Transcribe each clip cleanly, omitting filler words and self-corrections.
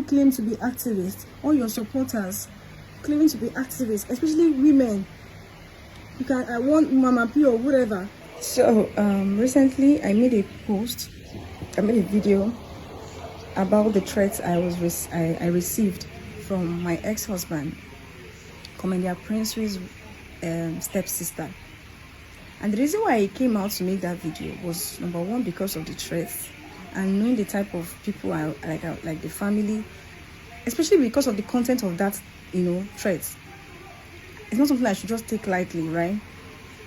claim to be activists, all your supporters claiming to be activists, especially women. You can, I want Mamapee or whatever. So recently I made a video about the threats I received from my ex-husband, comedian Prince's stepsister. And the reason why I came out to make that video was, number one, because of the threats and knowing the type of people I like the family, especially because of the content of that, threats. It's not something I should just take lightly, right?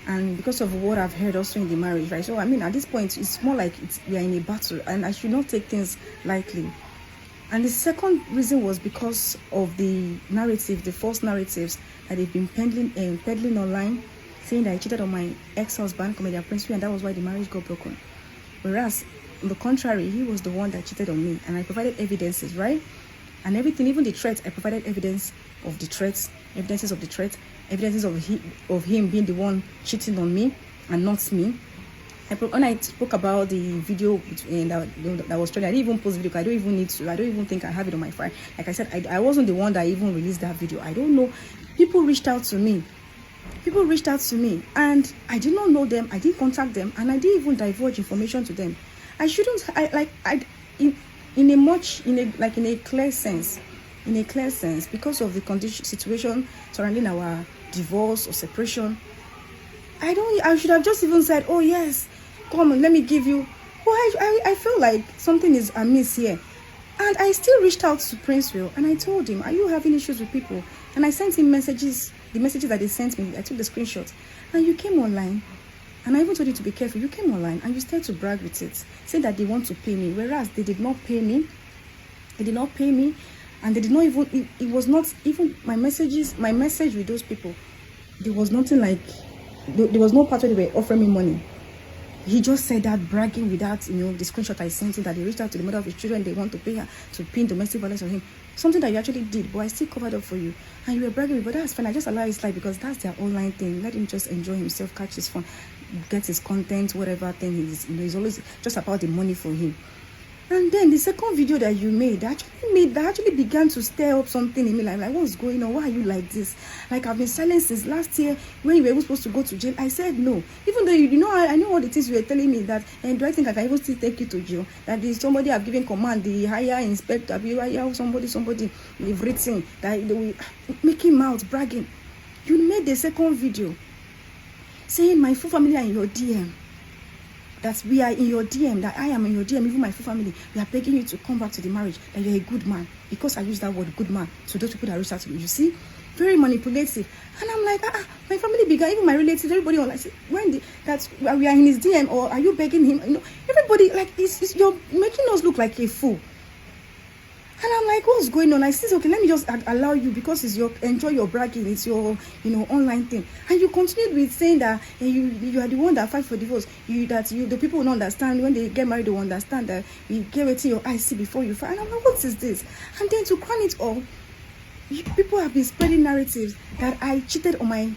And because of what I've heard also in the marriage, right? So I mean, at this point, it's more like we are in a battle, and I should not take things lightly. And the second reason was because of the narrative, the false narratives that they've been peddling online, saying that I cheated on my ex-husband, comedian Princewill, and that was why the marriage got broken. Whereas, on the contrary, he was the one that cheated on me, and I provided evidences, right? And everything, even the threats, I provided evidences of the threats, evidences of him being the one cheating on me and not me. When I spoke about the video that was trending, I didn't even post video. I don't even need to. I don't even think I have it on my file. Like I said, I wasn't the one that even released that video. I don't know. People reached out to me, and I did not know them. I didn't contact them, and I didn't even divulge information to them. I shouldn't. In a clear sense, because of the situation surrounding our divorce or separation, I should have just even said, oh yes, come on, let me give you. Well, I feel like something is amiss here. And I still reached out to Princewill and I told him, are you having issues with people? And I sent him messages, the messages that they sent me. I took the screenshots. And you came online, and I even told you to be careful. You came online and you started to brag with it, saying that they want to pay me, whereas they did not pay me. They did not pay me, and they did not even, it was not even my message with those people. There was nothing like, there was no part where they were offering me money. He just said that, bragging without, the screenshot I sent him, that they reached out to the mother of his children, they want to pay her to pin domestic violence on him. Something that you actually did, but I still covered up for you. And you were bragging, but that's fine. I just allow his life because that's their online thing. Let him just enjoy himself, catch his fun, get his content, whatever thing he's always just about the money for him. And then the second video that you made, that actually began to stir up something in me. Like, what's going on? Why are you like this? Like, I've been silent since last year when you were even supposed to go to jail. I said no. Even though, I know all the things you were telling me that, and do I think I can even still take you to jail? That is somebody have given command, the higher inspector, somebody you've written, that they will make him out, bragging. You made the second video saying my full family are in your DM. That we are in your DM, that I am in your DM, even my full family. We are begging you to come back to the marriage, that you're a good man. Because I use that word, good man, to those people that reach out to me. You see? Very manipulative. And I'm like, my family began, even my relatives, everybody on like, that we are in his DM, or are you begging him? Everybody, like, you're making us look like a fool. And I'm like, what's going on? I said, okay, let me just allow you because it's enjoy your bragging, it's your, online thing. And you continued with saying that you are the one that fight for divorce. The people will not understand when they get married. They will understand that you get it in your eyes, see before you fight. And I'm like, what is this? And then to crown it all, people have been spreading narratives that I cheated on my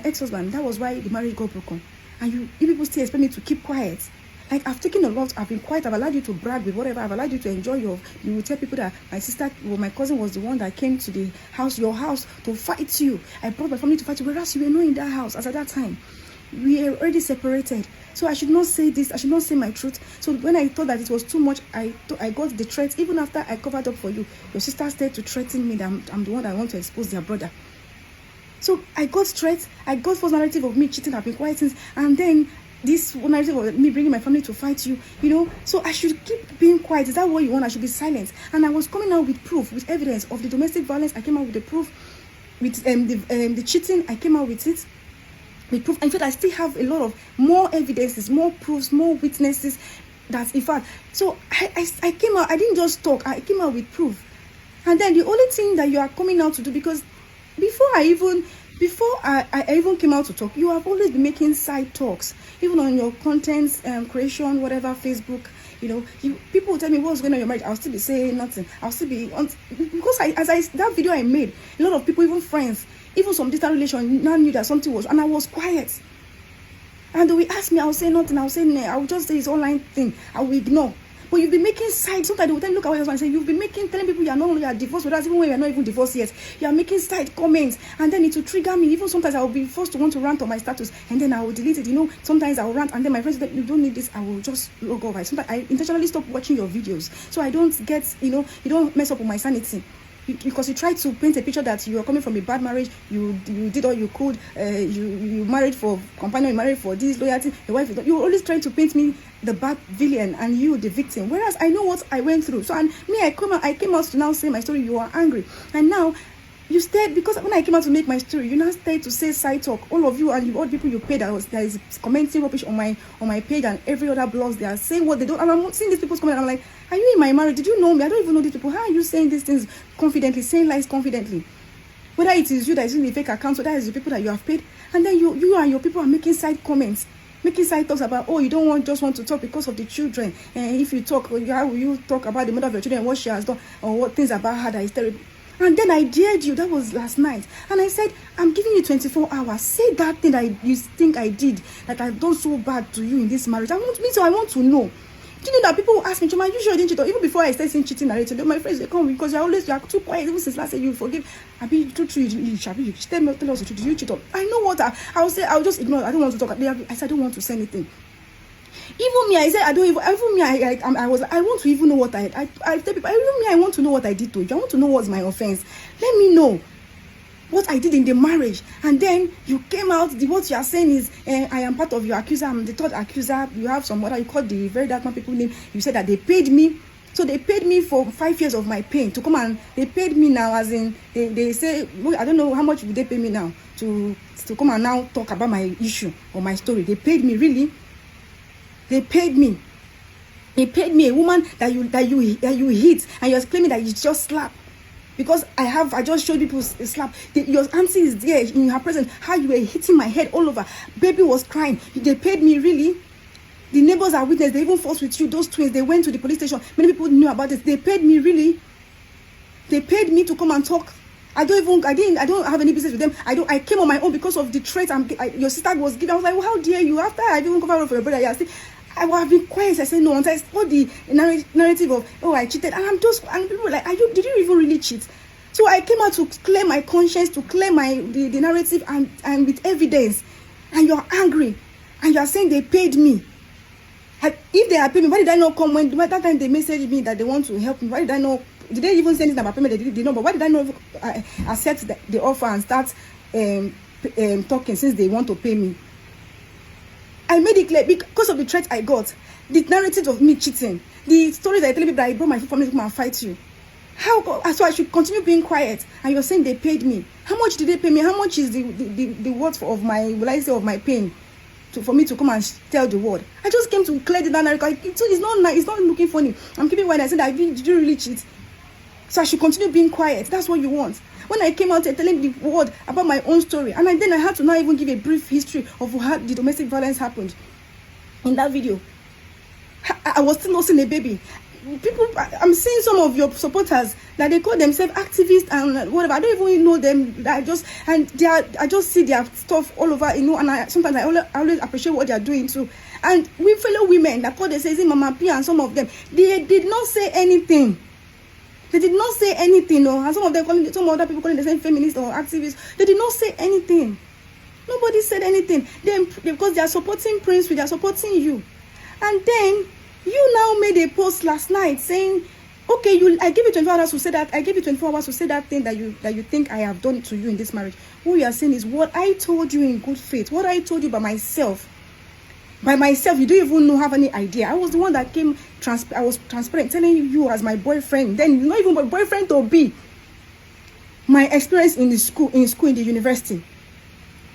ex-husband. That was why the marriage got broken. And you people still expect me to keep quiet. Like, I've taken a lot, I've been quiet, I've allowed you to brag with whatever, I've allowed you to enjoy you will tell people that my cousin was the one that came to the house, your house, to fight you. I brought my family to fight you, whereas you were not in that house as at that time. We are already separated. So I should not say this, I should not say my truth. So when I thought that it was too much, I got the threats. Even after I covered up for you, your sister started to threaten me that I'm the one that want to expose their brother. So I got threats, I got false narrative of me cheating, I've been quiet since, and then this narrative of me bringing my family to fight you, so I should keep being quiet. Is that what you want? I should be silent. And I was coming out with proof, with evidence of the domestic violence. I came out with the proof. With the cheating, I came out with it, with proof. In fact, I still have a lot of more evidences, more proofs, more witnesses. That in fact, so I came out. I didn't just talk. I came out with proof. And then the only thing that you are coming out to do, because before I even came out to talk, you have always been making side talks, even on your content creation, whatever, Facebook. People will tell me what's going on in your marriage. I'll still be saying nothing. I'll still be because that video I made, a lot of people, even friends, even some distant relation, now knew that something was, and I was quiet. And they will ask me, I'll say nothing. I'll say no. I'll just say it's online thing. I will ignore. But you've been making side. Sometimes they will tell you, look at what your husband say. You've been telling people you are not, you are divorced with us, even when you are not even divorced yet. You are making side comments, and then it will trigger me. Even sometimes I will be forced to want to rant on my status, and then I will delete it. Sometimes I will rant, and then my friends say, you don't need this. I will just log off. Sometimes I intentionally stop watching your videos, so I don't get, you don't mess up with my sanity. Because you try to paint a picture that you are coming from a bad marriage, you did all you could, you married for companion, you married for this loyalty, your wife, you're always trying to paint me the bad villain and you the victim, whereas I know what I went through. So and me, I came out to now say my story. You are angry, and now you stayed, because when I came out to make my story, you now stayed to say side talk. All of you and all the people you paid that is commenting rubbish on my page and every other blogs. They are saying what they don't, and I'm seeing these people's comment. I'm like, are you in my marriage? Did you know me? I don't even know these people. How are you saying these things confidently, saying lies confidently? Whether it is you that is in the fake account, or that is the people that you have paid, and then you and your people are making side comments, making side talks about, oh, you don't just want to talk because of the children, and if you talk, how will you talk about the mother of your children and what she has done, or what things about her that is terrible? And then I dared you. That was last night. And I said, I'm giving you 24 hours. Say that thing that you think I did, that I've done so bad to you in this marriage. I want to know. Do you know that people will ask me, Choma, you sure you didn't cheat? Or even before I started saying cheating narrative, my friends, they come because you are too quiet. Even since last year, you forgive. I mean, you tell us the truth. Did you cheat? I know what I will say. I'll just ignore. I don't want to talk. I said, I don't want to say anything. Even me, I said, I don't even. Even me, I want to even know what I tell people. Even me, I want to know what I did to you. I want to know what's my offense. Let me know what I did in the marriage. And then you came out. What you are saying is, I am part of your accuser. I'm the third accuser. You have some other. You called the very dark man people name. You said that they paid me. So they paid me for 5 years of my pain to come, and they paid me now, as in they say, I don't know how much would they pay me now to come and now talk about my issue or my story. They paid me, really. They paid me. They paid me, a woman that you hit, and you're claiming that you just slap. Because I just showed people a slap. Your auntie is there in her presence. How you were hitting my head all over. Baby was crying. They paid me, really. The neighbors are witness. They even fought with you. Those twins, they went to the police station. Many people knew about it. They paid me, really. They paid me to come and talk. I don't have any business with them. I came on my own because of the threat your sister was giving. I was like, well, how dare you? After I even covered up for your brother, I would have been quiet. I said no. Until I saw the narrative of, oh, I cheated, and people were like, did you even really cheat? So I came out to clear my conscience, to clear the narrative, and with evidence. And you're angry, and you're saying they paid me. If they had paid me, why did I not come when that time they messaged me that they want to help me? Why did I not? Did they even say anything about payment? They did not. But why did I not accept the offer and start talking, since they want to pay me? I made it clear because of the threat I got, the narrative of me cheating, the stories I tell people that I brought my family to come and fight you. So I should continue being quiet, and you're saying they paid me. How much did they pay me? How much is the worth of my pain for me to come and tell the world? I just came to clear the narrative. It's not nice. It's not looking funny. I'm keeping quiet. I said, did you really cheat? So I should continue being quiet. That's what you want. When I came out and telling the world about my own story, and then I had to now even give a brief history of how the domestic violence happened in that video. I was still nursing a baby. People, I'm seeing some of your supporters that they call themselves activists and whatever. I don't even know them. I just see their stuff all over, and sometimes I always appreciate what they are doing too. And we fellow women that call themselves Mamapee, and some of them, they did not say anything. They did not say anything, no. And some other people calling themselves feminists or activists, they did not say anything. Nobody said anything. Because they are supporting Princewill, they are supporting you. And then you now made a post last night saying, okay, I give you 24 hours to say that. I give you 24 hours to say that thing that you think I have done to you in this marriage. What you are saying is what I told you in good faith, what I told you by myself. By myself, you don't even have any idea. I was the one that came. I was transparent, telling you as my boyfriend. Then not even my boyfriend to be. My experience in the university.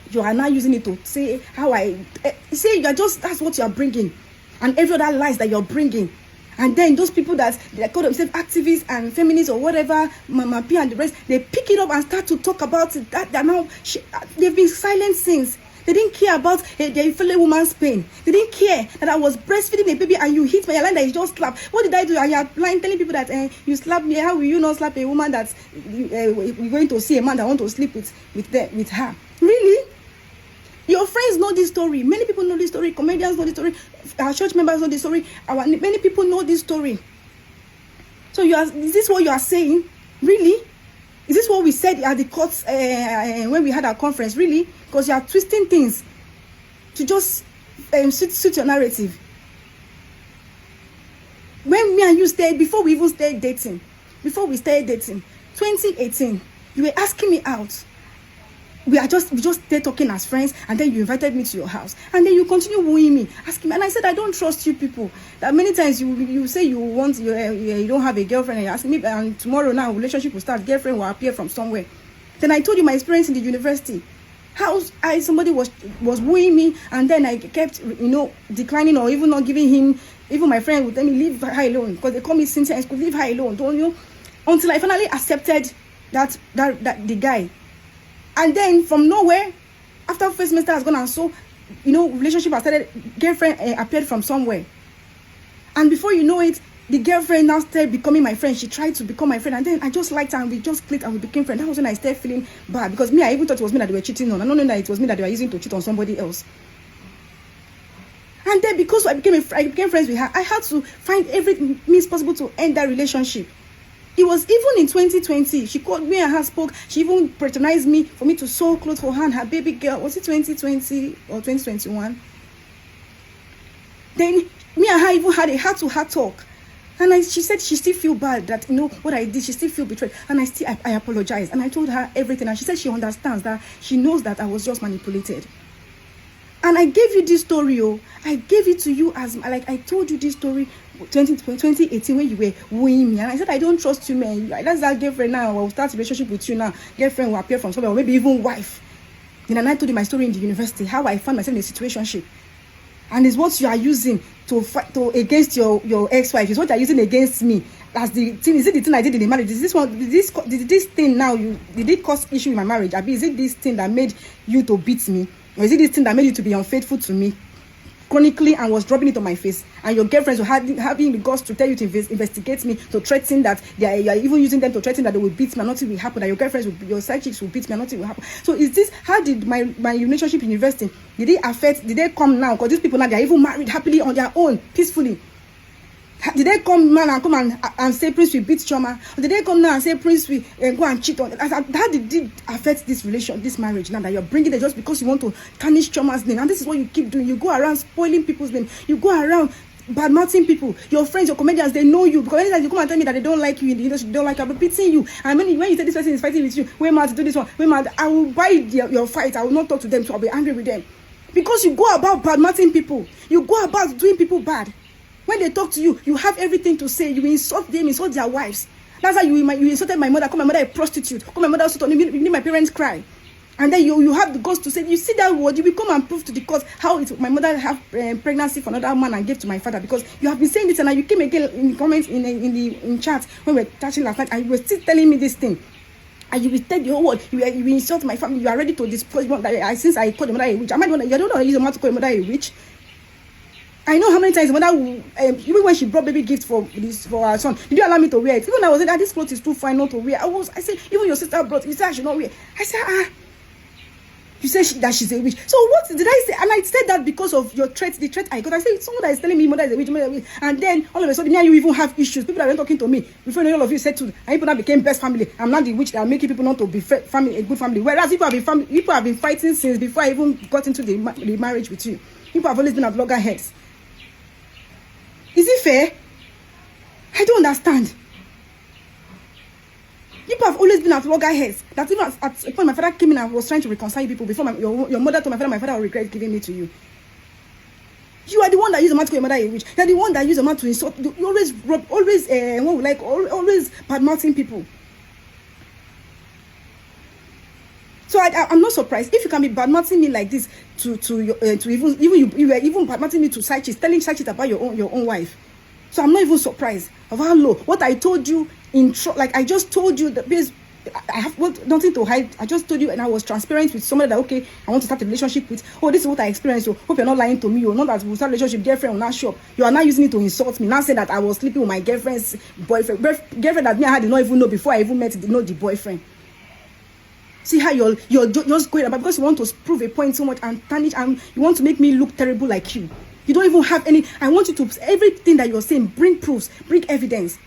You are now using it to say how I say you are just. That's what you are bringing, and every other lies that you're bringing. And then those people that they call themselves activists and feminists or whatever, Mamapee and the rest, they pick it up and start to talk about it. That now they've been silent since. They didn't care about their fellow woman's pain. They didn't care that I was breastfeeding a baby and you hit my line that you just slapped. What did I do? And you're lying, telling people that you slapped me. How will you not slap a woman that you're going to see a man that want to sleep with her? Really? Your friends know this story. Many people know this story. Comedians know this story. Our church members know this story. Many people know this story. So is this what you are saying? Really? Is this what we said at the courts when we had our conference? Really? Because you are twisting things to just suit your narrative. When me and you stayed, before we even started dating, 2018, you were asking me out. We just stayed talking as friends, and then you invited me to your house, and then you continue wooing me, asking me, and I said I don't trust you people. That many times you say you don't have a girlfriend, and you ask me, and tomorrow now relationship will start, girlfriend will appear from somewhere. Then I told you my experience in the university, how somebody was wooing me, and then I kept declining or even not giving him. Even my friend would tell me leave her alone, because they call me Cynthia, and leave her alone, don't you? Until I finally accepted that the guy. And then from nowhere, after first semester has gone, and so relationship has started, girlfriend appeared from somewhere, and before you know it, the girlfriend now started becoming my friend. She tried to become my friend, and then I just liked her, and we just clicked, and we became friends. That was when I started feeling bad, because I even thought it was me that they were cheating on. I don't know that it was me that they were using to cheat on somebody else. And then because I became friends with her, I had to find every means possible to end that relationship. It was even in 2020. She called me and her spoke. She even patronized me for me to sew clothes for her and her baby girl. Was it 2020 or 2021? Then me and her even had a heart-to-heart talk. And she said she still feel bad that what I did. She still feel betrayed. And I apologized. And I told her everything. And she said she understands that. She knows that I was just manipulated. And I gave you this story, I gave it to you as like I told you this story 2018 when you were wooing me, and I said I don't trust you, man. That's our girlfriend now. I will start a relationship with you now. Girlfriend will appear from somewhere, or maybe even wife. Then I told you my story in the university, how I found myself in a situationship, and it's what you are using to fight against your ex-wife. It's what you are using against me. As the thing, is it the thing I did in the marriage? Is this one? Did this thing now? Did it cause issue in my marriage? Abi, is it this thing that made you to beat me? Or is it this thing that made you to be unfaithful to me chronically and was dropping it on my face? And your girlfriends were having the guts to tell you to investigate me, to threaten that you are even using them to threaten that they will beat me and nothing will happen, that your girlfriends your side chicks will beat me and nothing will happen. So is this, how did my relationship in university, did they come now? Because these people now, they are even married happily on their own, peacefully. Did they come and say Princewill beat Choma? Or did they come now and say Princewill go and cheat on? How did it affect this marriage now that you're bringing it just because you want to tarnish Choma's name? And this is what you keep doing. You go around spoiling people's name. You go around bad-mouthing people. Your friends, your comedians, they know you. Because anytime you come and tell me that they don't like you in the industry, they don't like you, I'll be beating you. And when you say this person is fighting with you, wait man to do this one, wait man, I will buy your fight. I will not talk to them, so I'll be angry with them. Because you go about bad-mouthing people. You go about doing people bad. When they talk to you, you have everything to say. You insult them, insult their wives. That's how you insulted my mother. Call my mother a prostitute. Call my mother also you made my parents cry. And then you have the guts to say, you see that word, you will come and prove to the court how my mother have pregnancy for another man and gave to my father, because you have been saying this, and now you came again in the comments in chat when we were touching last night, and you were still telling me this thing. And you will tell the whole world, you insult my family, you are ready to disclose that since I called your mother a witch. Am I the one that you don't know use your mouth to call your mother a witch? I know how many times mother even when she brought baby gifts for our son, did you allow me to wear it? Even I was saying that this clothes is too fine not to wear. I said, even your sister brought, you said I should not wear. I said, you said that she's a witch. So what did I say? And I said that because of your threat, the threat I got. I said, someone that is telling me mother is a witch, mother is a witch. And then all of a sudden, now you even have issues. People that were talking to me, before all of you settled, and people now became best family. I'm not the witch that are making people not to be family, a good family. Whereas people have been fighting since before I even got into the marriage with you. People have always been at loggerheads. Is it fair? I don't understand. People have always been at loggerheads. That even at a point my father came in and was trying to reconcile people before your mother told my father will regret giving me to you. You are the one that used a man to call your mother a witch. You are the one that used a man to insult. You always bad-mouthing people. So I'm not surprised if you can be bad-mouthing me like this to you were even bad-mouthing me to side chicks, telling side chicks about your own wife. So I'm not even surprised of how low. What I told you I just told you that because I have nothing to hide. I just told you, and I was transparent with somebody that okay, I want to start a relationship with. Oh, this is what I experienced. So hope you're not lying to me. You're not that we'll start a relationship. Girlfriend will not show up. You are not using it to insult me. Now say that I was sleeping with my girlfriend's boyfriend. Girlfriend that me I had did not even know before I even met the boyfriend. See how you're just going about because you want to prove a point so much and tarnish, and you want to make me look terrible like you. You don't even have any. I want you to, everything that you're saying, bring proofs, bring evidence.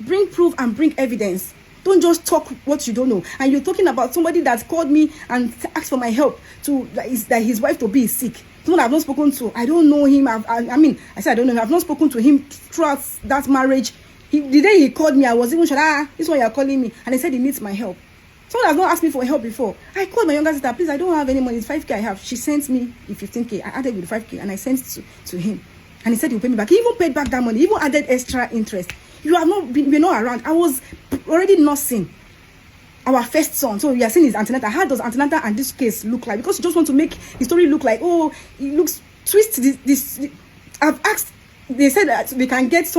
Bring proof and bring evidence. Don't just talk what you don't know. And you're talking about somebody that called me and asked for my help that his wife to be sick. Someone I've not spoken to. I don't know him. I said I don't know him. I've not spoken to him throughout that marriage. The day he called me, I was even sure, this one you're calling me. And he said he needs my help. Someone has not asked me for help before. I called my younger sister, please, I don't have any money. It's 5K I have. She sent me the 15K. I added with 5K and I sent it to him. And he said he'll pay me back. He even paid back that money. He even added extra interest. We're not around. I was already nursing our first son. So we are seeing his antenatal. How does antenatal and this case look like? Because you just want to make the story look like, oh, it looks twist this. I've asked, they said that we can get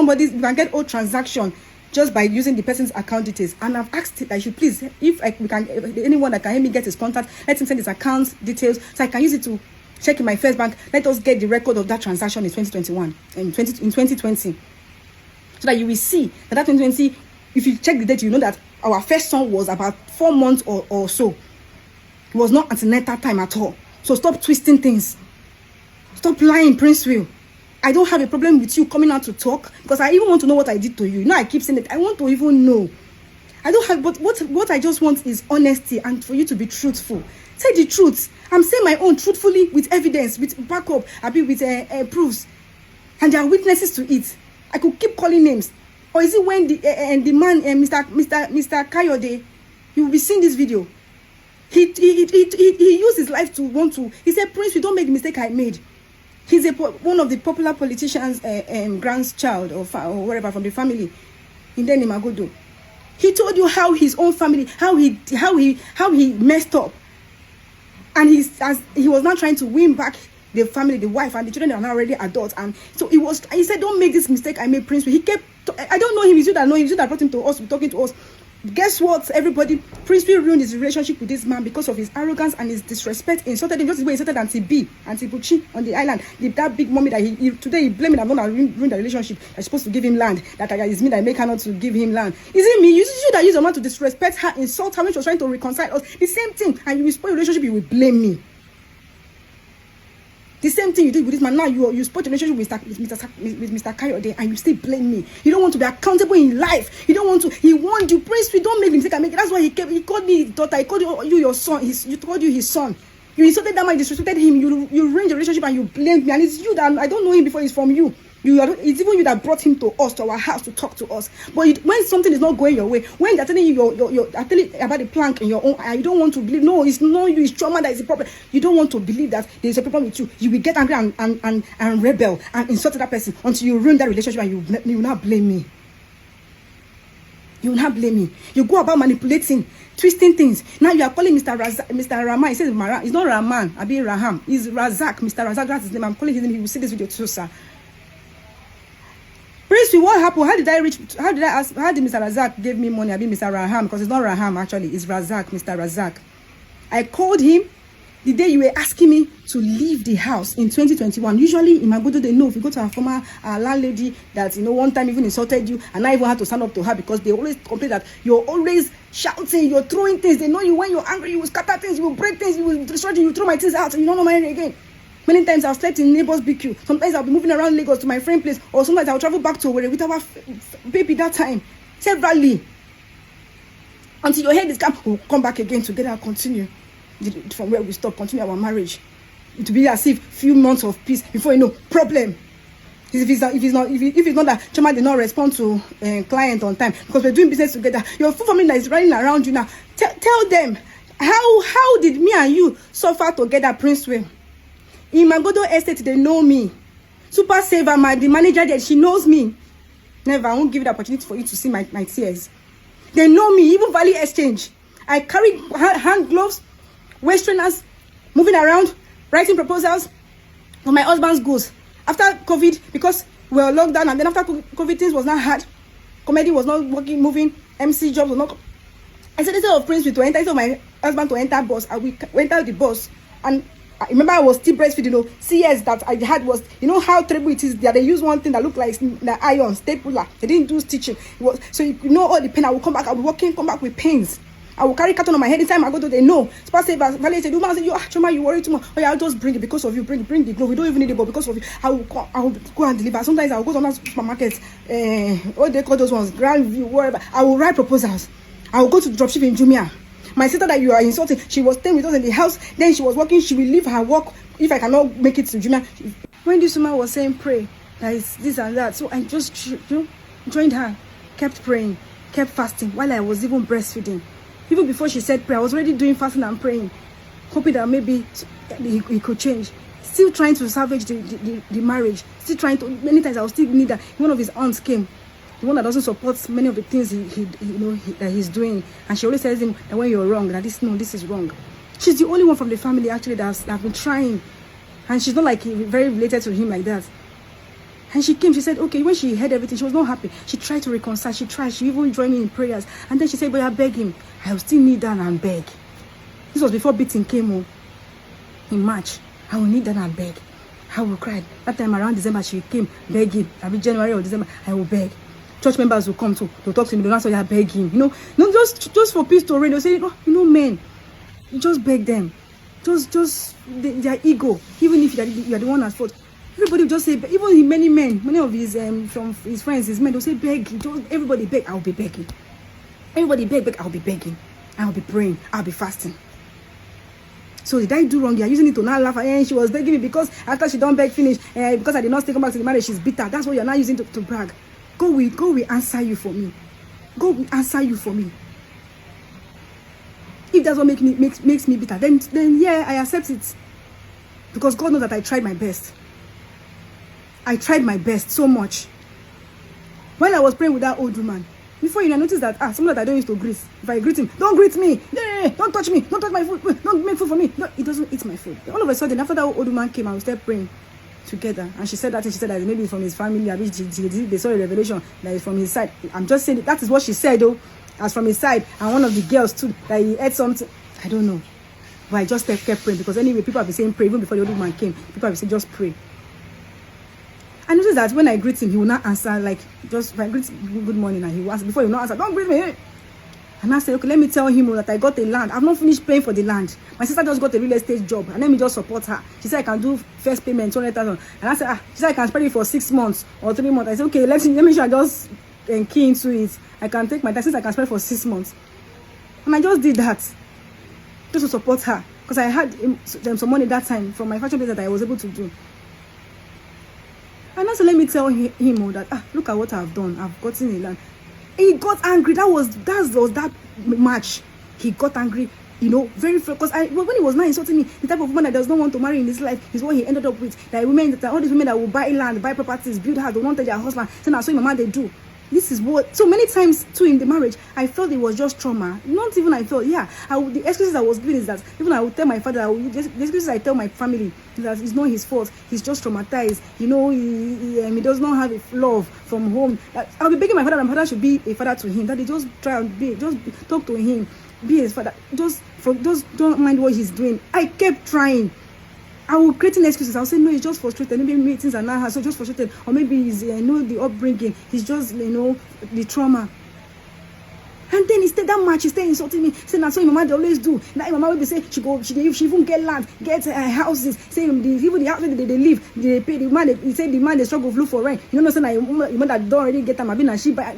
old transaction just by using the person's account details. And I've asked that I should please, if anyone that can help me get his contact, let him send his account details so I can use it to check in my first bank. Let us get the record of that transaction in 2021 in 2020. So that you will see that 2020, if you check the date, you know that our first son was about 4 months or so. It was not antenatal time at all. So stop twisting things. Stop lying, Princewill. I don't have a problem with you coming out to talk because I even want to know what I did to you. You know, I keep saying it. I want to even know. I don't have, but what I just want is honesty and for you to be truthful. Say the truth. I'm saying my own truthfully with evidence, with backup, with proofs. And there are witnesses to it. I could keep calling names. Or is it when the man, Mr. Kayode, you will be seeing this video. He used his life to want to. He said, Prince, you don't make the mistake I made. He's one of the popular politicians' grandchild or whatever from the family in Magodo. He told you how his own family, how he messed up, and he was now trying to win back the family, the wife, and the children are now already adults. And so he said, don't make this mistake I made, Prince. He kept, I don't know him, it's you that know him, it's you that brought him to us, talking to us. Guess what, everybody? Princewill ruined his relationship with this man because of his arrogance and his disrespect. He insulted him just the way he insulted Auntie B, Auntie Buchi on the island. That big mommy that today he blamed me. I'm gonna ruin the relationship. I'm supposed to give him land. That is me that make her not to give him land. Is it me? You that use a man to disrespect her, insult her when she was trying to reconcile us. The same thing, and you will spoil your relationship. You will blame me. The same thing you did with this man. Now you spoke the relationship with Mr. Kayode and you still blame me. You don't want to be accountable in life. You don't want to. He warned you, Prince. We don't make the mistake I make. That's why he called me his daughter. He called you your son. He told you his son. You insulted that man. You disrespected him. You ruined the relationship and you blamed me. And it's you that I don't know him before. It's from you. It's even you that brought him to us, to our house, to talk to us. But when something is not going your way, when they're telling you they're telling about the plank in your own eye, you don't want to believe. No, it's not you. It's trauma that is the problem. You don't want to believe that there is a problem with you. You will get angry and rebel and insult that person until you ruin that relationship and you will not blame me. You will not blame me. You go about manipulating, twisting things. Now you are calling Mr. Rahman. He says it's not Rahman. I be Raham. It's Razak. Mr. Razak. That's his name. I'm calling his name. He will see this video too, sir. Princewill, what happened? How did Mr. Razak give me money? I mean Mr. Raham, because it's not Raham actually, it's Razak, Mr. Razak. I called him the day you were asking me to leave the house in 2021. Usually in Magodo, they know if you go to our former landlady that, one time even insulted you, and I even had to stand up to her because they always complain that you're always shouting, you're throwing things. They know you when you're angry, you will scatter things, you will break things, you will destroy things, you will throw my things out, and you don't know mine again. Many times I've slept in neighbor's BQ. Sometimes I'll be moving around Lagos to my friend's place, or sometimes I'll travel back to Owerri with our baby that time. Severally. Until your head is calm, we'll come back again together and continue from where we stop, continue our marriage. It will be as if few months of peace before you know, problem. If it's not that Choma did not respond to client on time because we're doing business together, your full family that is running around you now. Tell them how did me and you suffer together, Princewill? In Magodo Estate, they know me. Super Saver, the manager there, she knows me. Never, I won't give you the opportunity for you to see my tears. They know me, even Valley Exchange. I carry hand gloves, waist trainers, moving around, writing proposals for my husband's goods. After COVID, because we were locked down, and then after COVID, things was not hard. Comedy was not working, moving, MC jobs was not. I said, instead of Princewill to enter, instead of my husband to enter bus, I will enter the bus. And I remember I was still breastfeeding, CS that I had was, how terrible it is that they use one thing that looked like the iron, stapler. They didn't do stitching. So all the pain, I will come back, I'll be walking, come back with pains. I will carry carton on my head anytime I go to the no. Spar say, Valley said, the woman said, Choma, you worry too much. Oh yeah, I'll just bring it because of you. Bring the glove. We don't even need it, but because of you, I will go and deliver. Sometimes I will go to another supermarket, what they call those ones, Grandview, wherever. I will write proposals. I will go to dropship in Jumia. My sister that you are insulting, she was staying with us in the house. Then she was working. She will leave her work if I cannot make it to Jumia. When this woman was saying pray, that is this and that, so I just joined her, kept praying, kept fasting while I was even breastfeeding. Even before she said pray, I was already doing fasting and praying, hoping that maybe he could change. Still trying to salvage the marriage. Still trying to. Many times I was still need that. One of his aunts came, the one that doesn't support many of the things that he's doing, and she always tells him that when you're wrong, that this is wrong. She's the only one from the family actually that have been trying, and she's not like very related to him like that. And she came, she said, okay, when she heard everything, she was not happy. She tried to reconcile, she even joined me in prayers. And then she said, but I beg him, I will still kneel down and beg. This was before beating came in March. I will kneel down and beg. I will cry. That time around December, she came begging. I'll be January or December, I will beg. Church members will come to talk to me. They'll answer, I beg him. No, just for peace to reign. They'll say, men, you just beg them. Just their ego. Even if you are the one at fault. Everybody will just say, even many of his from his friends, his men, they'll say, beg. Everybody beg, I'll be begging. Everybody beg, I'll be begging. I'll be praying, I'll be fasting. So did I do wrong? You're using it to now laugh at, she was begging me because after she don't beg finish, because I did not stay come back to the marriage, she's bitter. That's what you're now using to brag. God will answer you for me. God will answer you for me. If that's what makes me bitter, then yeah, I accept it. Because God knows that I tried my best. I tried my best so much. When I was praying with that old woman, before I noticed that someone that I don't used to greet. If I greet him, don't greet me. Don't touch me. Don't touch my food. Don't make food for me. No, he doesn't eat my food. All of a sudden, after that old woman came, I was there praying together, and she said that. She said that maybe it's from his family. They saw a revelation that is from his side. I'm just saying that is what she said though, as from his side. And one of the girls too, that he ate something. I don't know, but I just kept praying because anyway, people have been saying pray even before the old woman came. People have been saying just pray. I noticed that when I greet him, he will not answer, like, just if I greet good morning and he will answer, before he will not answer, don't greet me. And I said, okay, let me tell him that I got a land. I've not finished paying for the land. My sister just got a real estate job, and let me just support her. She said I can do first payment, 200,000. And I said, she said I can spread it for 6 months or 3 months. I said, okay, let me sure I just key into it. I can take my taxes, I can spread for 6 months. And I just did that, just to support her. Because I had some money that time from my fashion business that I was able to do. And also let me tell him that look at what I've done. I've gotten a land. He got angry. That was that match. He got angry, very because when he was not insulting me, the type of woman that does not want to marry in this life is what he ended up with. That all these women that will buy land, buy properties, build houses, they wanted their husband. So now so my mama they do. This is what, so many times too in the marriage, I felt it was just trauma. Not even I felt, the excuses I was giving is that, even I would tell my father, the excuses I tell my family, that it's not his fault, he's just traumatized, he does not have love from home. I'll be begging my father, and my father should be a father to him, that they just try and just talk to him, be his father, just don't mind what he's doing. I kept trying. I will creating excuses. I'll say no, he's just frustrated. Maybe things are not hard, so just frustrated, or maybe he's the upbringing. He's just the trauma. And then instead that match, he stay insulting me. Say that's what my mama they always do. Now my mama will be say she even get land, get houses. Say even the house where they live, they pay the man. He say the man they struggle look for rent. Say na your mother don't already get them. I been and she buy.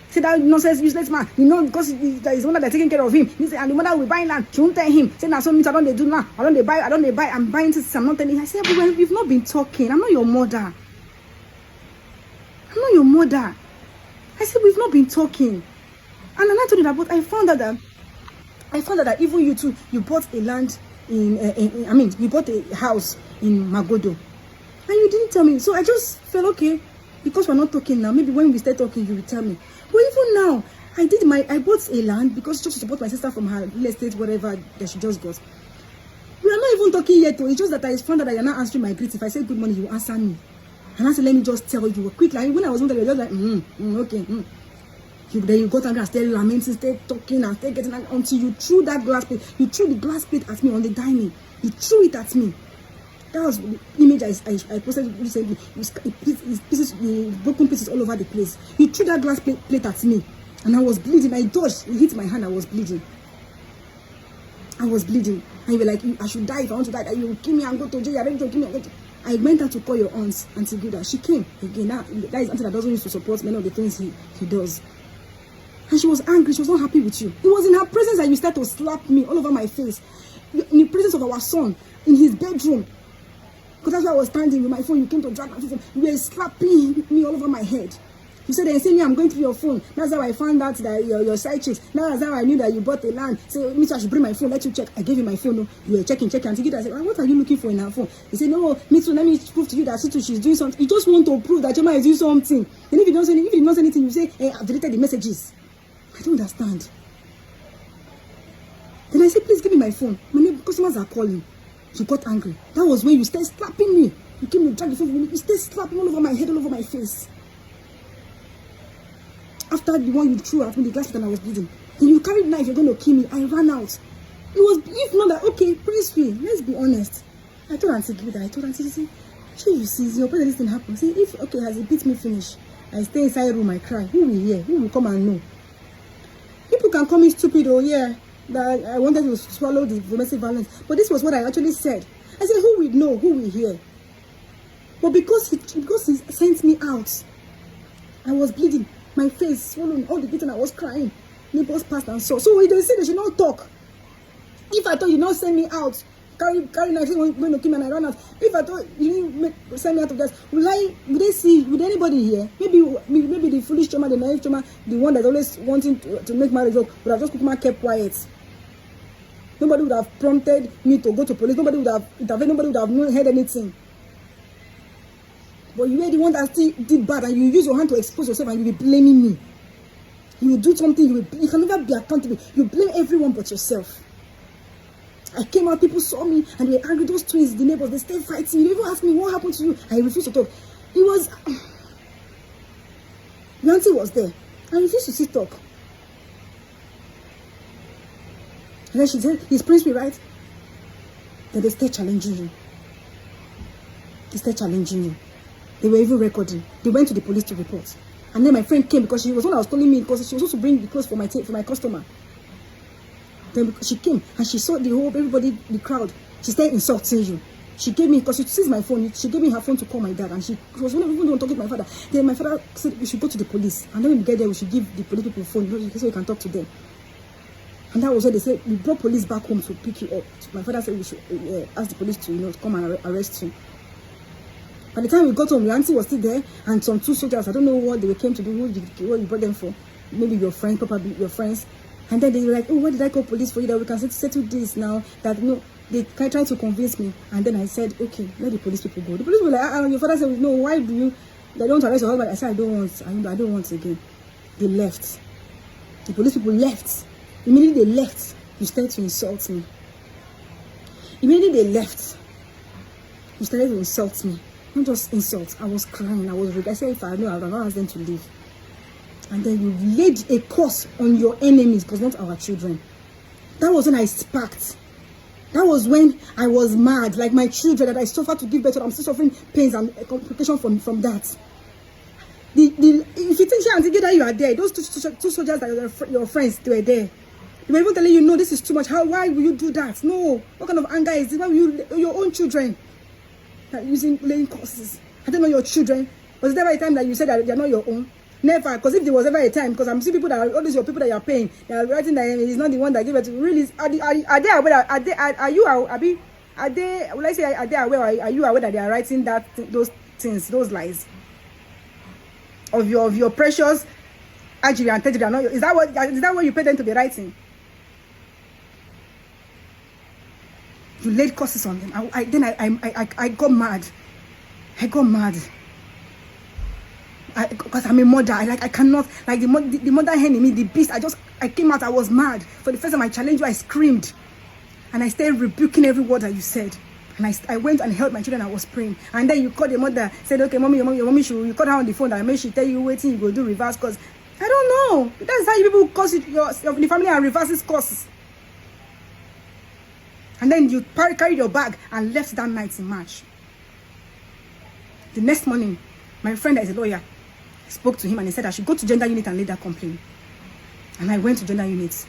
Say that nonsense useless man, because there is one that taking care of him. He say, and the mother will buy land. She won't tell him. Say now so means I don't they do now. I don't they buy. I'm buying this. I'm not telling. I say, but we've not been talking. I'm not your mother. I said we've not been talking. And I told you that, but I found out that even you too, you bought a land you bought a house in Magodo, and you didn't tell me. So I just felt okay, because we're not talking now. Maybe when we start talking, you will tell me. But even now, I bought a land because just to support my sister from her real estate, whatever that she just got. We are not even talking yet though. It's just that I found out that you're not answering my greets. If I say good morning, you answer me. And I said, let me just tell you quickly. When I was wondering, you're just like, okay. Then you got angry and started lamenting, started talking and started getting angry until you threw that glass plate. You threw the glass plate at me on the dining. You threw it at me. That was the image I posted recently. Pieces, broken pieces all over the place. You threw that glass plate at me. And I was bleeding. I dodged. It hit my hand. I was bleeding. I was bleeding. And you were like, I should die if I want to die. You will kill me and go to jail. You're ready to kill me. I went out to call your aunt, Auntie Gilda. She came again. Now, that is auntie that doesn't used to support many of the things he does. And she was angry. She was not happy with you. It was in her presence that you started to slap me all over my face. In the presence of our son, in his bedroom. Because that's where I was standing with my phone. You came to drag my phone. You were slapping me all over my head. You said, "Say me, I'm going through your phone." That's how I found out that your side chicks. Now that's how I knew that you bought the land. So, me too, I should bring my phone. Let you check. I gave you my phone. No, you were checking. And I said, "What are you looking for in her phone?" He said, "No, me too. Let me prove to you that she's doing something." You just want to prove that your man is doing something. And if you don't say anything, you say, "Hey, I've deleted the messages." I don't understand. Then I said, "Please give me my phone. My customers are calling." You got angry. That was when you started slapping me. You came to drag the phone from me. You started slapping all over my head, all over my face. After the one you threw at me, the glass and I was bleeding. Then you carried knife, you're going to kill me. I ran out. It was, if not that, okay, Princewill, let's be honest. I told Auntie Gilda, see, you see, your brother, this thing happen. See, if, okay, has he beat me finish? I stay inside room, I cry. Who will hear? Who will come and know? People can call me stupid, oh yeah, that I wanted to swallow the domestic violence. But this was what I actually said. I said, who will know? Who will hear? But because he sent me out, I was bleeding. My face swollen, all the beating, I was crying. Neighbors passed and saw. So they say they should not talk. If I thought you not send me out, carry knife, when to kill me and I run out. If I thought you didn't send me out of that, would anybody here? Maybe the foolish choma, the naive choma, the one that's always wanting to make marriage work, would have just kept quiet. Nobody would have prompted me to go to police. Nobody would have intervened. Nobody would have not heard anything. But you were the one that still did bad, and you use your hand to expose yourself, and you will be blaming me. You will do something, you can never be accountable. You blame everyone but yourself. I came out, people saw me, and they were angry. Those twins, the neighbors, they stayed fighting. You even asked me, what happened to you? I refused to talk. It was... Your auntie was there. I refused to sit talk. And then she said, "Is Princewill right?" Then they stayed challenging you. They were even recording. They went to the police to report. And then my friend came because she was one I was calling me because she was supposed to bring the clothes for my customer. Then she came and she saw everybody, the crowd. She started insulting you. She gave me, because she sees my phone, she gave me her phone to call my dad, and she was even the one talking to my father. Then my father said we should go to the police. And then when we get there, we should give the police people phone so we can talk to them. And that was what they said. We brought police back home to pick you up. So my father said we should ask the police to come and arrest you. By the time we got home, your auntie was still there, and some two soldiers, I don't know what they came to do, what you brought them for. Maybe your friends, probably your friends. And then they were like, "Oh, why did I call police for you? That we can settle this now." That no, they tried to convince me. And then I said, "Okay, let the police people go." The police were like, your father said, "No, why do you? They don't arrest your husband." I said, I don't want again. They left. The police people left. Immediately they left. You started to insult me. Immediately they left. You started to insult me. Not just insults. I was crying. I said, if I knew, I would have asked them to leave. And then you laid a curse on your enemies, because not our children. That was when I sparked. That was when I was mad. Like my children that I suffered to give birth to, I'm still suffering pains and complications from that. If you think Auntie Gilda, you are there, those two soldiers that are your friends, they were there. They were even telling you, no, this is too much. Why will you do that? No. What kind of anger is this? Why will you, your own children that laying curses? I don't know your children. Was there ever a time that you said that they're not your own? Never. Because if there was ever a time, because I'm seeing people that are, all these your people that you are paying, they are writing that he's not the one that gave it to. Really, are they aware? Are you aware that they are writing those things, those lies of your precious Ajiri and Tejiri? Is that what you pay them to be writing? You laid curses on them. I got mad. I got mad. Because I'm a mother. I cannot, like the mother hen in me, the beast. I came out. I was mad. For the first time I challenged you, I screamed, and I started rebuking every word that you said. And I went and held my children. I was praying, and then you called your mother. Said, "Okay, mommy, your mommy should." You called her on the phone. That I made she tell you waiting. You go do reverse course. I don't know. That's how you people curse it, the family and reverses courses. And then you carried your bag and left that night in March. The next morning, my friend that is a lawyer spoke to him and he said I should go to gender unit and lay that complaint. And I went to gender units.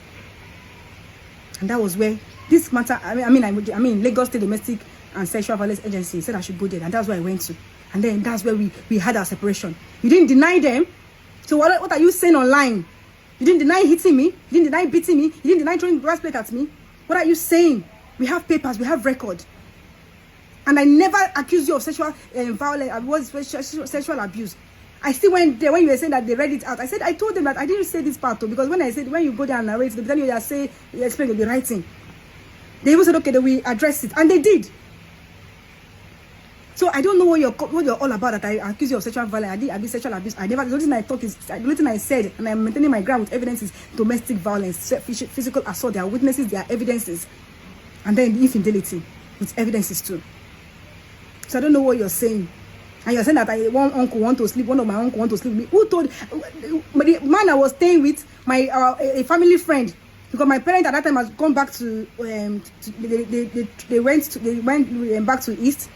And that was where this matter, I mean, Lagos State Domestic and Sexual Violence Agency said I should go there. And that's where I went to. And then that's where we had our separation. You didn't deny them. So what are you saying online? You didn't deny hitting me. You didn't deny beating me. You didn't deny throwing brass plate at me. What are you saying? We have papers. We have record. And I never accused you of sexual violence, sexual abuse. I still went there when you were saying that they read it out. I told them that I didn't say this part though, because when I said, when you go there and narrate, then you say, you explain, you'll be writing. They even said, okay, then we address it. And they did. So I don't know what you're all about, that I accuse you of sexual violence. I did abuse, sexual abuse. I never, the only thing I thought is, the only thing I said, and I'm maintaining my ground with evidence, is domestic violence, physical assault. There are witnesses, there are evidences. And then infidelity with evidences too. So I don't know what you're saying. And you're saying that one uncle want to sleep, one of my uncle want to sleep with me. Who told? The man I was staying with, my a family friend, because my parents at that time has gone back to they went back to East.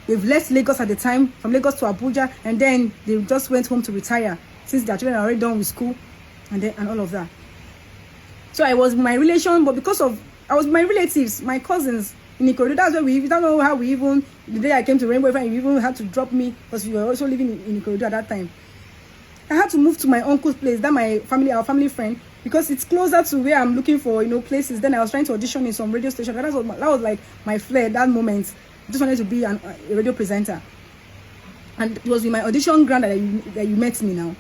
They've left Lagos at the time, from Lagos to Abuja, and then they just went home to retire since their children are already done with school, and all of that. So I was my relation, but because of I was my relatives, my cousins in Ikorodu. That's where we don't know how we even, the day I came to Rainbow, you even had to drop me because we were also living in Ikorodu at that time. I had to move to my uncle's place, that our family friend, because it's closer to where I'm looking for, places. Then I was trying to audition in some radio station. That was like my flair at that moment. I just wanted to be a radio presenter. And it was with my audition grant that you met me now.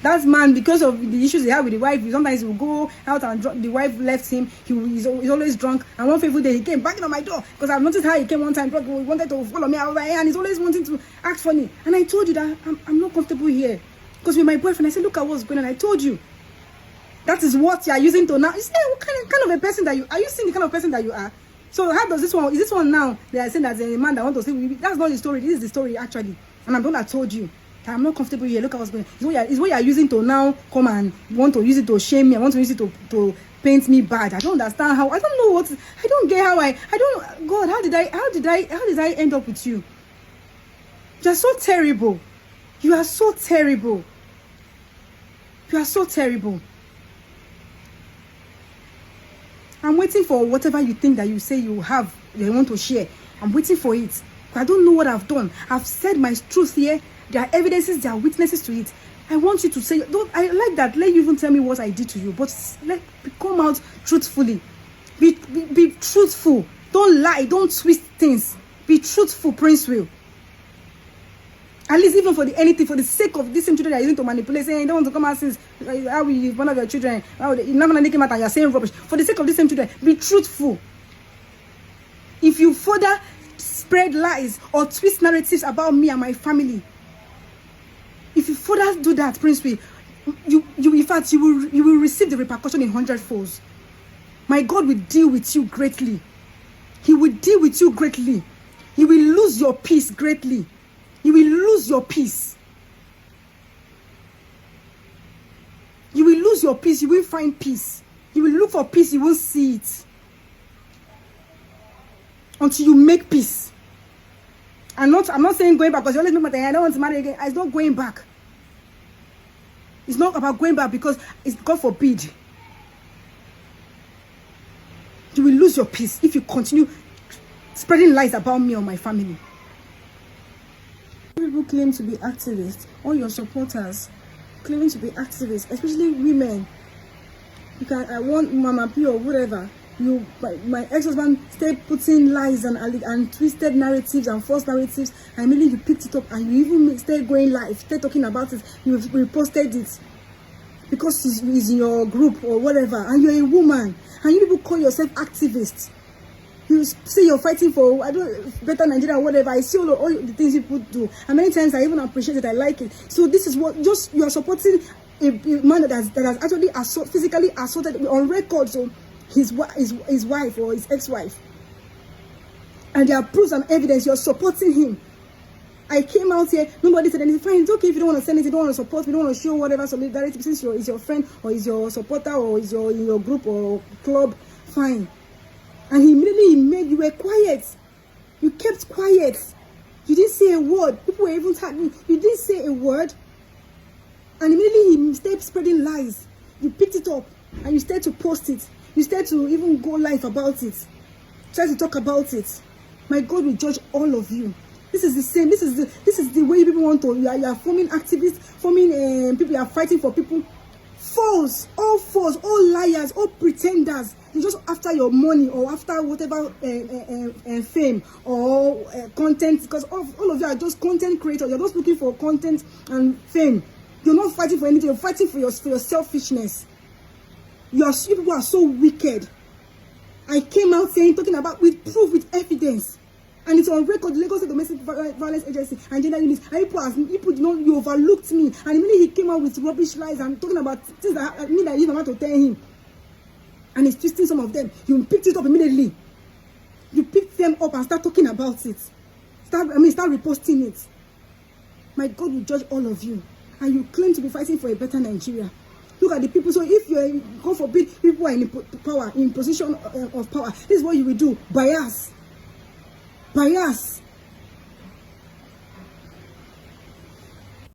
That man, because of the issues he had with the wife, sometimes he will go out and the wife left him. He's always drunk. And one fateful day, he came banging on my door because I've noticed how he came one time, he wanted to follow me out, and he's always wanting to act funny. And I told you that I'm not comfortable here. Because with my boyfriend, I said, look at what's going on. I told you. That is what you are using to now. You say, what kind of a person that you are? You seeing the kind of person that you are? So how does this one, is this one now, they are saying that a man that wants to sleep with me? That's not the story. This is the story, actually. And I'm the one that told you. I'm not comfortable here. Look at what's going on. It's what you are using to now come and want to use it to shame me. I want to use it to paint me bad. I don't understand how. I don't know what. I don't get how I don't. God, how did I end up with you? You are so terrible. You are so terrible. You are so terrible. I'm waiting for whatever you think that you say you have, you want to share. I'm waiting for it. I don't know what I've done. I've said my truth here. There are evidences, there are witnesses to it. I want you to say, I like that. Let you even tell me what I did to you. But come out truthfully. Be truthful. Don't lie. Don't twist things. Be truthful, Princewill. At least even for the sake of these children that are using to manipulate, saying, don't want to come out since how we one of your children, you're not going to make him out and you're saying rubbish. For the sake of these same children, be truthful. If you further spread lies or twist narratives about me and my family, if you further do that, Princewill, you in fact, you will receive the repercussion in 100-folds. My God will deal with you greatly. He will deal with you greatly. You will lose your peace greatly. You will lose your peace. You will lose your peace. You will find peace. You will look for peace. You won't see it until you make peace. I'm not saying going back because you always make my thing. I don't want to marry again. It's not going back. It's not about going back because it's God forbid. You will lose your peace if you continue spreading lies about me or my family. People claim to be activists. All your supporters claiming to be activists, especially women. I want Mamapee or whatever. My ex-husband started putting lies and twisted narratives and false narratives, and immediately you picked it up and you even started going live, started talking about it. You reposted it because he's in your group or whatever, and you're a woman, and you people call yourself activists. You say you're fighting for better Nigeria or whatever. I see all the things people do, and many times I even appreciate it. I like it. So this is what you are supporting a man that has actually physically assaulted on record. So his wife or his ex-wife, and there are proofs and evidence. You're supporting him. I came out here, nobody said anything. Fine, it's okay if you don't want to send it, you don't want to support, you don't want to show whatever solidarity since he's your friend or is your supporter or is in your group or club. Fine. And he immediately made you were quiet. You kept quiet. You didn't say a word. People were even talking. You didn't say a word. And immediately he started spreading lies. You picked it up and you started to post it. You started to even go live about it. Try to talk about it. My God will judge all of you. This is the same. This is the way people want to. You are forming activists, forming people. You are fighting for people. False, all liars, all pretenders. You're just after your money or after whatever fame or content. Because all of you are just content creators. You're just looking for content and fame. You're not fighting for anything. You're fighting for your selfishness. You people are so wicked. I came out talking about with proof, with evidence. And it's on record, the Lagos State Domestic Violence Agency and gender units. And people did not, you overlooked me. And immediately he came out with rubbish lies and talking about things that I mean that you don't want to tell him. And he's twisting some of them. You picked it up immediately. You picked them up and start talking about it. Start reposting it. My God will judge all of you. And you claim to be fighting for a better Nigeria. Look at the people. So if you're, God forbid, people are in power, in position of power, this is what you will do. Bias.